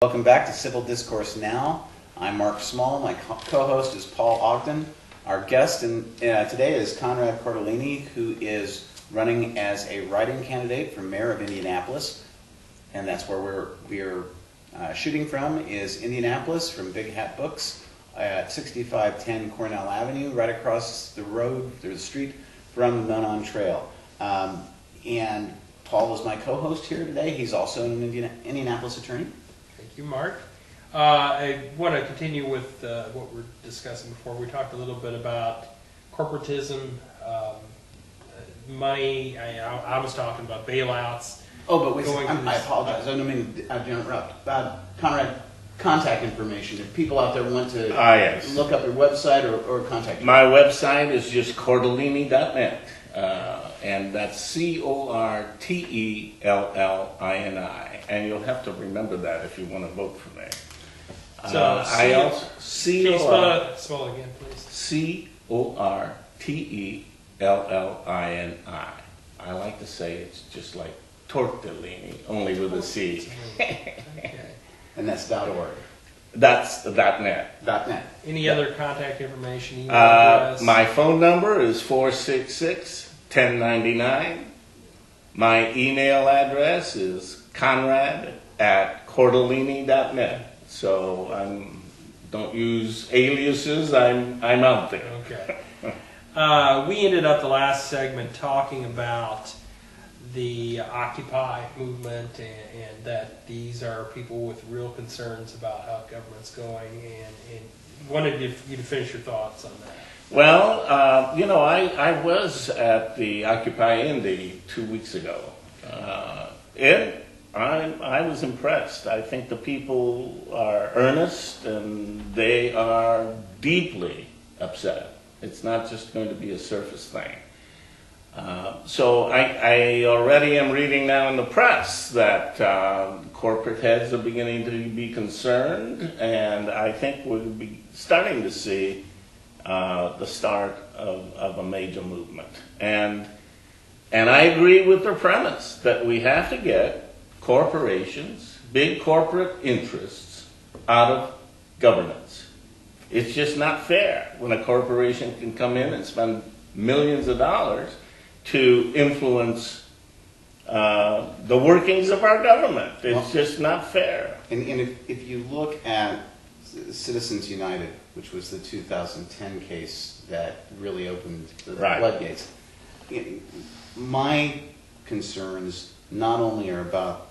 Welcome back to Civil Discourse Now. I'm Mark Small. My co-host is Paul Ogden. Our guest today is Conrad Cortellini, who is running as a writing candidate for mayor of Indianapolis, and that's where we're shooting from. Is Indianapolis from Big Hat Books at 6510 Cornell Avenue, right across the road through the street from the Nunn Trail. And Paul is my co-host here today. He's also an Indianapolis attorney. Thank you, Mark. I want to continue with what we were discussing before. We talked a little bit about corporatism, money. I was talking about bailouts. Oh, but wait, I apologize. I don't mean to interrupt. Conrad, contact information. If people out there want to look up your website or contact you. My website is just cortellini.net, and that's Cortellini. And you'll have to remember that if you want to vote for me. So I also spell it again, please. Cortellini. I like to say it's just like tortellini, only with a C. Okay. And that's .org. That's .net. .net. Any other contact information? Email address? My phone number is 466-1099. My email address is Conrad@cortellini.net. So don't use aliases. I'm out there. Okay. We ended up the last segment talking about the Occupy movement and that these are people with real concerns about how government's going, and wanted you to finish your thoughts on that. Well, I was at the Occupy Indy 2 weeks ago. I was impressed. I think the people are earnest and they are deeply upset. It's not just going to be a surface thing. So I already am reading now in the press that corporate heads are beginning to be concerned, and I think we'll be starting to see the start of a major movement. And I agree with their premise that we have to get corporations, big corporate interests, out of governance. It's just not fair when a corporation can come in and spend millions of dollars to influence the workings of our government. It's just not fair. And if you look at Citizens United, which was the 2010 case that really opened the floodgates, my concerns not only are about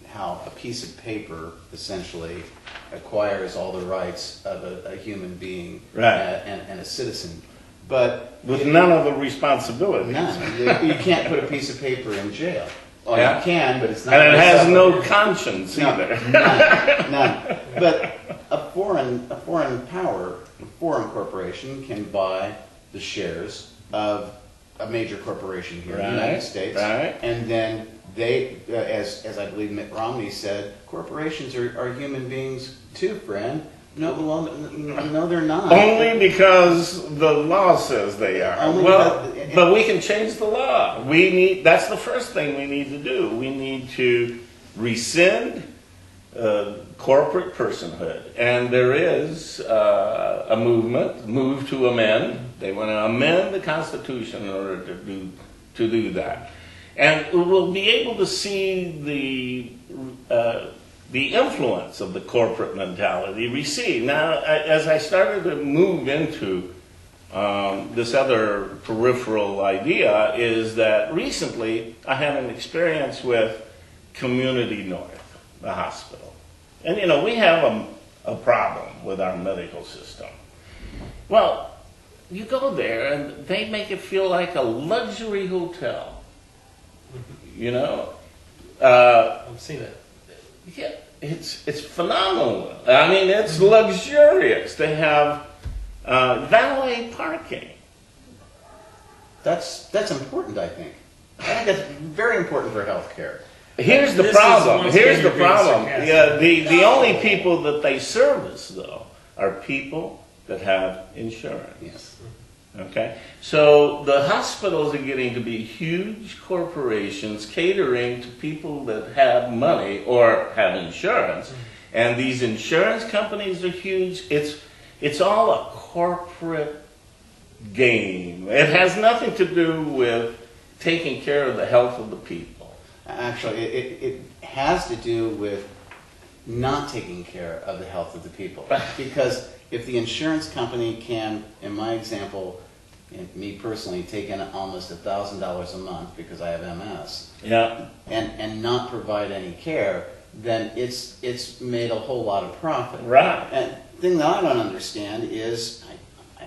how a piece of paper essentially acquires all the rights of a human being and a citizen, but with none of the responsibilities. None. You can't put a piece of paper in jail. Well, you can, but it's not. And it has no conscience either. None. But a foreign power, a foreign corporation can buy the shares of a major corporation here in the United States, and then they, as I believe Mitt Romney said, corporations are human beings too, friend. No, they're not. Only because the law says they are. But we can change the law. That's the first thing we need to do. We need to rescind corporate personhood. And there is a movement, Move to Amend. They want to amend the Constitution in order to do that. And we'll be able to see the influence of the corporate mentality recede. Now, as I started to move into this other peripheral idea, is that recently I had an experience with Community North, the hospital. And, we have a problem with our medical system. Well, you go there and they make it feel like a luxury hotel. I've seen it. Yeah, it's phenomenal. I mean, it's luxurious. They have valet parking. That's important, I think. I think that's very important for healthcare. Here's the problem. Yeah, the only people that they service, though, are people that have insurance. Yes. Okay? So the hospitals are getting to be huge corporations catering to people that have money or have insurance. And these insurance companies are huge. It's all a corporate game. It has nothing to do with taking care of the health of the people. Actually, it has to do with not taking care of the health of the people. Because if the insurance company can, in my example, me personally, take in almost $1,000 a month because I have MS, Yeah. and not provide any care, then it's made a whole lot of profit. Right. And the thing that I don't understand is,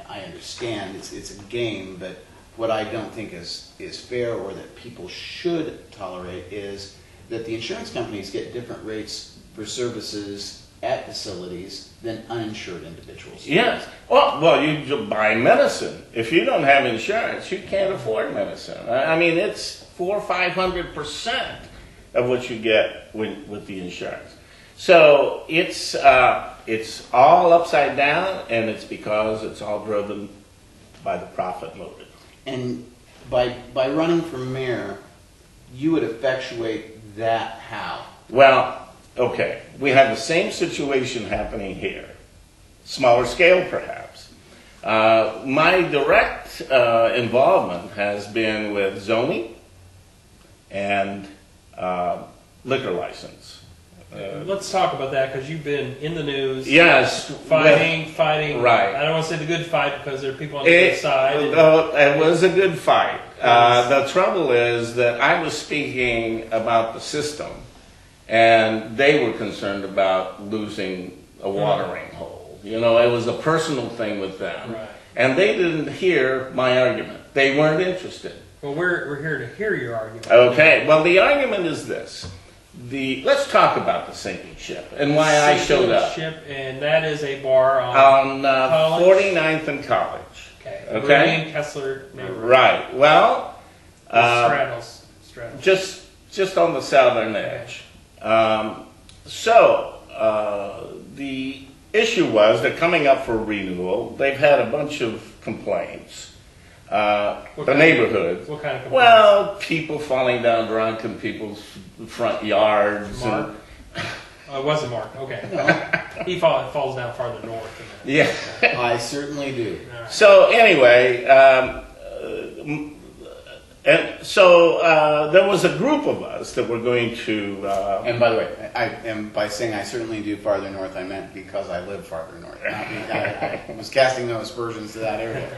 I understand it's a game, but what I don't think is fair or that people should tolerate is that the insurance companies get different rates for services at facilities than uninsured individuals. Yes. Well, you buy medicine. If you don't have insurance, you can't afford medicine. I mean, it's 400 or 500% of what you get with the insurance. So it's all upside down, and it's because it's all driven by the profit motive. And by running for mayor, you would effectuate that how? Well, okay, we have the same situation happening here. Smaller scale, perhaps. My direct involvement has been with zoning and liquor license. Let's talk about that because you've been in the news. Yes. Fighting. Right. I don't want to say the good fight because there are people on the good side. It was a good fight. The trouble is that I was speaking about the system, and they were concerned about losing a watering hole. You know, it was a personal thing with them. Right. And they didn't hear my argument. They weren't interested. Well, we're here to hear your argument. Okay, well, the argument is this. Let's talk about the sinking ship and why I showed up. Ship, and that is a bar on 49th and College. Okay. Okay. Kessler neighborhood. Right. Well, Straddles. just on the southern edge. The issue was they're coming up for renewal. They've had a bunch of complaints. The neighborhood. What kind of complaints? Well, people falling down drunk in people's front yards. Mark? It wasn't Mark. Okay. No. He falls down farther north than that. Yeah. I certainly do. Right. So anyway, there was a group of us that were going to. And by the way, by saying I certainly do farther north, I meant because I live farther north. I was casting no aspersions to that area.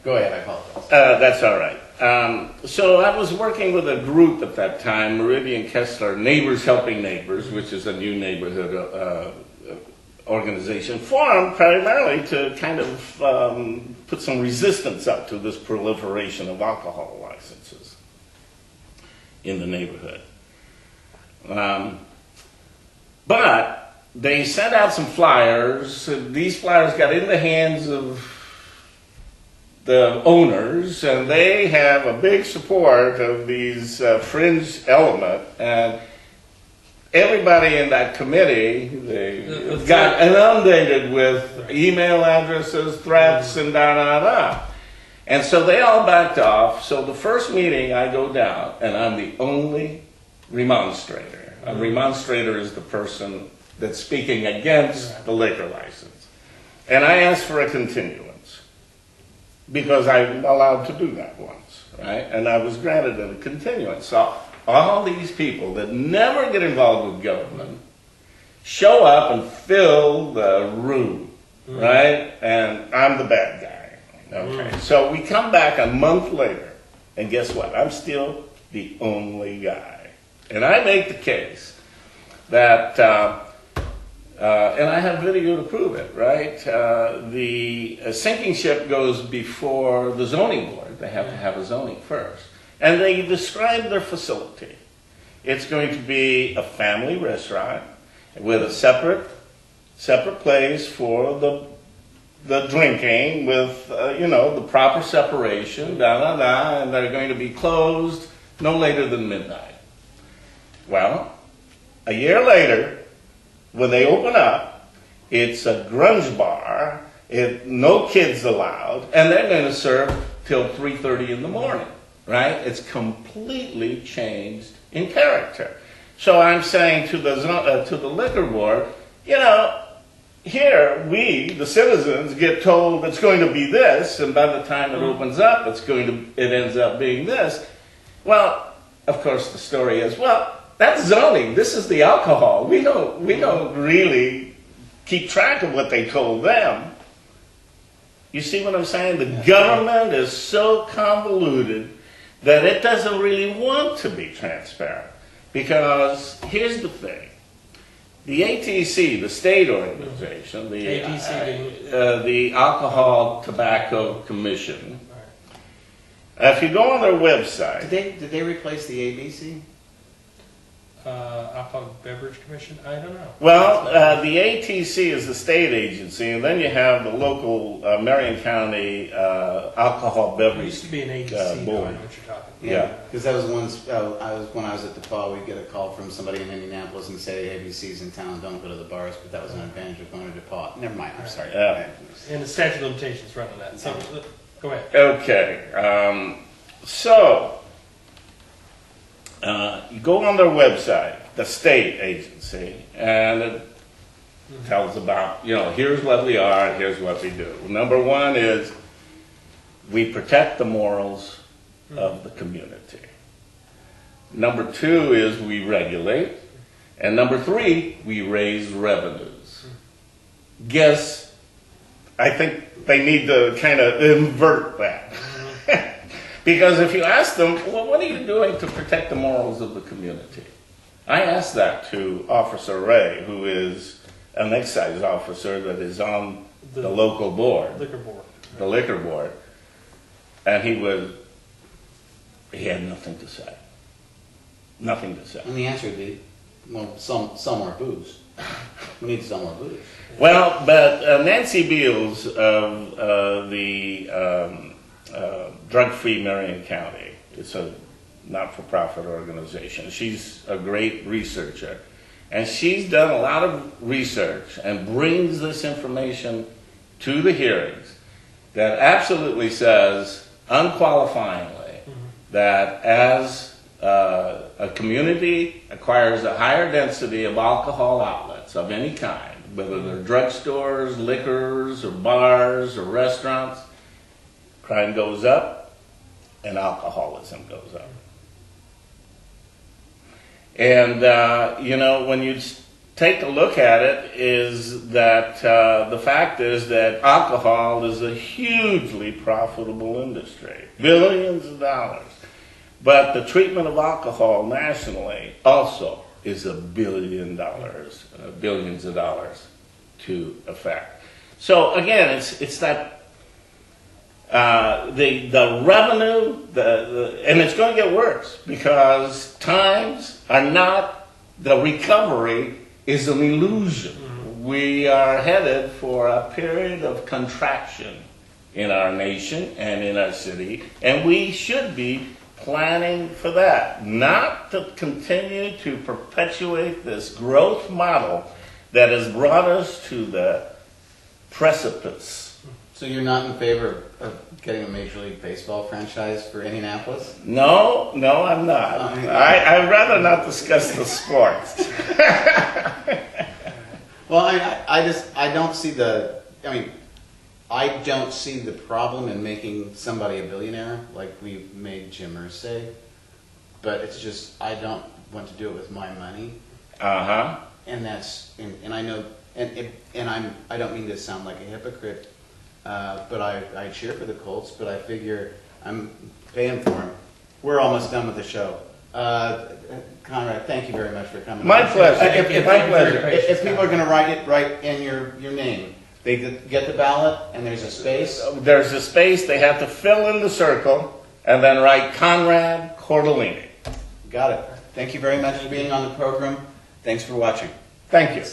Go ahead, I apologize. That's all right. So I was working with a group at that time, Meridian Kessler, Neighbors Helping Neighbors, which is a new neighborhood organization formed primarily to kind of put some resistance up to this proliferation of alcohol licenses in the neighborhood. But they sent out some flyers. These flyers got in the hands of the owners, and they have a big support of these fringe element, and everybody in that committee, they got inundated with email addresses, threats, and da-da-da. And so they all backed off. So the first meeting I go down, and I'm the only remonstrator. A remonstrator is the person that's speaking against the liquor license. And I asked for a continuance, because I'm allowed to do that once, right? And I was granted a continuance. So all these people that never get involved with government show up and fill the room, right? And I'm the bad guy, okay? So we come back a month later, and guess what? I'm still the only guy. And I make the case that, and I have video to prove it, right? The sinking ship goes before the zoning board. They have to have a zoning first. And they describe their facility. It's going to be a family restaurant with a separate place for the drinking with, the proper separation, and they're going to be closed no later than midnight. Well, a year later, when they open up, it's a grunge bar, no kids allowed, and they're going to serve till 3:30 in the morning, right? It's completely changed in character. So I'm saying to the liquor board, here we, the citizens, get told it's going to be this, and by the time it opens up, it ends up being this. Well, of course, the story is, well, that's zoning. This is the alcohol. We don't really keep track of what they told them. You see what I'm saying? The government is so convoluted that it doesn't really want to be transparent. Because here's the thing. The ATC, the state organization, the Alcohol Tobacco Commission, if you go on their website... Did they replace the ABC? Alcoholic Beverage Commission? I don't know. Well, the ATC is the state agency, and then you have the local Marion County Alcohol There Beverage used to be an agency. board. I know what you're talking about. Yeah. Because that was when I was at DePaul, we'd get a call from somebody in Indianapolis and say, ABC's in town, don't go to the bars, but that was an advantage of going to DePaul. Never mind, I'm sorry. Yeah. And the statute of limitations run on that. So, go ahead. Okay. You go on their website, the state agency, and it tells about, here's what we are and here's what we do. Number one is we protect the morals of the community. Number two is we regulate. And number three, we raise revenues. Guess, I think they need to kind of invert that. Because if you ask them, well, what are you doing to protect the morals of the community? I asked that to Officer Ray, who is an excise officer that is on the local board. Liquor board. The liquor board. And he had nothing to say. Nothing to say. And the answer would be, well, some more booze. We need some more booze. Well, but Nancy Beals of the Drug-Free Marion County, it's a not-for-profit organization. She's a great researcher. And she's done a lot of research and brings this information to the hearings that absolutely says, unqualifyingly, that as a community acquires a higher density of alcohol outlets of any kind, whether they're drugstores, liquors, or bars, or restaurants, crime goes up and alcoholism goes up. And, when you take a look at it, is that the fact is that alcohol is a hugely profitable industry, billions of dollars. But the treatment of alcohol nationally also is billions of dollars to affect. So again, it's that the revenue, and it's going to get worse because times are not, the recovery is an illusion. We are headed for a period of contraction in our nation and in our city, and we should be planning for that, not to continue to perpetuate this growth model that has brought us to the precipice. So you're not in favor of getting a Major League Baseball franchise for Indianapolis? No, I'm not. I'd rather not discuss the sports. Well, I don't see I don't see the problem in making somebody a billionaire, like we made Jim Irsay, but it's just, I don't want to do it with my money. Uh-huh. And I know, I don't mean to sound like a hypocrite, but I cheer for the Colts, but I figure I'm paying for them. We're almost done with the show. Conrad, thank you very much for coming. My pleasure. My pleasure. If people are going to write in your name, they get the ballot and there's a space. There's a space. They have to fill in the circle and then write Conrad Cortellini. Got it. Thank you very much for being on the program. Thanks for watching. Thank you.